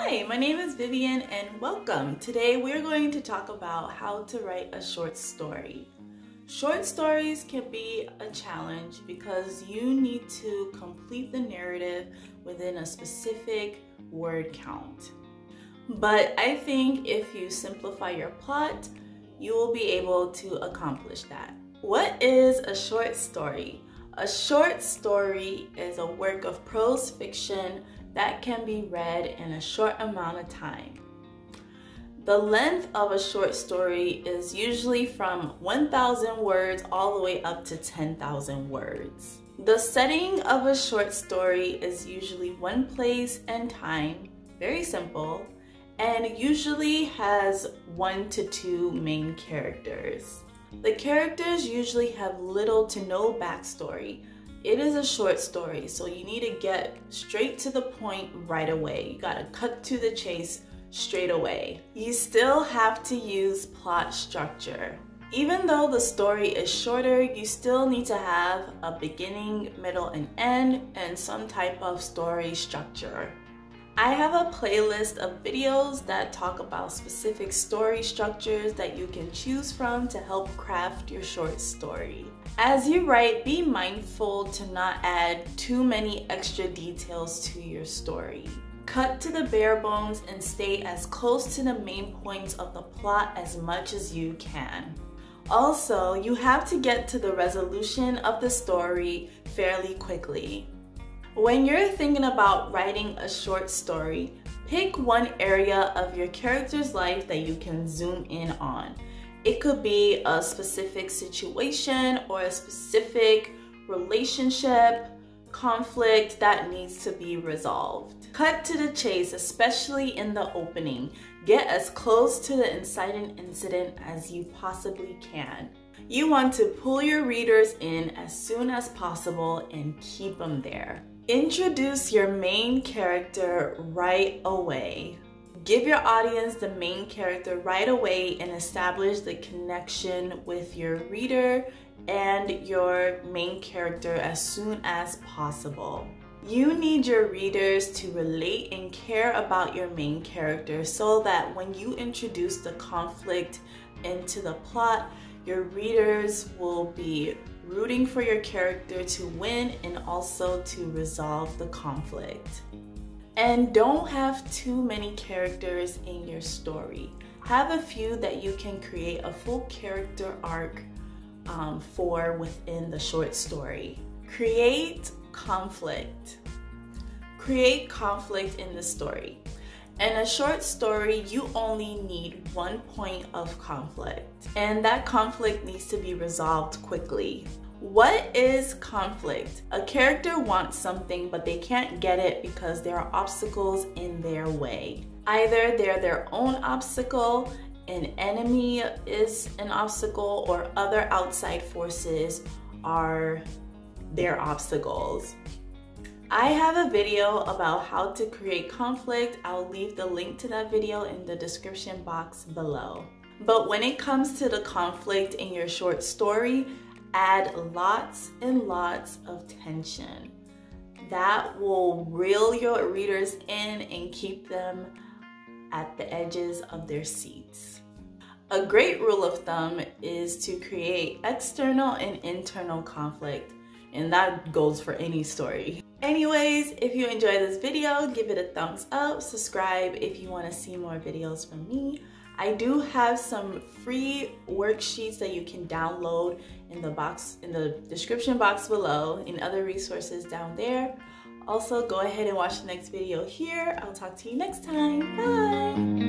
Hi, my name is Vivian and welcome. Today we're going to talk about how to write a short story. Short stories can be a challenge because you need to complete the narrative within a specific word count. But I think if you simplify your plot, you will be able to accomplish that. What is a short story? A short story is a work of prose fiction that can be read in a short amount of time. The length of a short story is usually from 1,000 words all the way up to 10,000 words. The setting of a short story is usually one place and time, very simple, and usually has 1 to 2 main characters. The characters usually have little to no backstory. It is a short story, so you need to get straight to the point right away. You gotta cut to the chase straight away. You still have to use plot structure. Even though the story is shorter, you still need to have a beginning, middle, and end, and some type of story structure. I have a playlist of videos that talk about specific story structures that you can choose from to help craft your short story. As you write, be mindful to not add too many extra details to your story. Cut to the bare bones and stay as close to the main points of the plot as much as you can. Also, you have to get to the resolution of the story fairly quickly. When you're thinking about writing a short story, pick one area of your character's life that you can zoom in on. It could be a specific situation or a specific relationship, conflict that needs to be resolved. Cut to the chase, especially in the opening. Get as close to the inciting incident as you possibly can. You want to pull your readers in as soon as possible and keep them there. Introduce your main character right away. Give your audience the main character right away and establish the connection with your reader and your main character as soon as possible. You need your readers to relate and care about your main character so that when you introduce the conflict into the plot, your readers will be rooting for your character to win and also to resolve the conflict. And don't have too many characters in your story. Have a few that you can create a full character arc for within the short story. Create conflict. Create conflict in the story. In a short story, you only need one point of conflict, and that conflict needs to be resolved quickly. What is conflict? A character wants something, but they can't get it because there are obstacles in their way. Either they're their own obstacle, an enemy is an obstacle, or other outside forces are their obstacles. I have a video about how to create conflict. I'll leave the link to that video in the description box below. But when it comes to the conflict in your short story, add lots and lots of tension. That will reel your readers in and keep them at the edges of their seats. A great rule of thumb is to create external and internal conflict, and that goes for any story. Anyways, if you enjoyed this video, give it a thumbs up, subscribe if you want to see more videos from me. I do have some free worksheets that you can download in the description box below, and other resources down there. Also, go ahead and watch the next video here. I'll talk to you next time. Bye!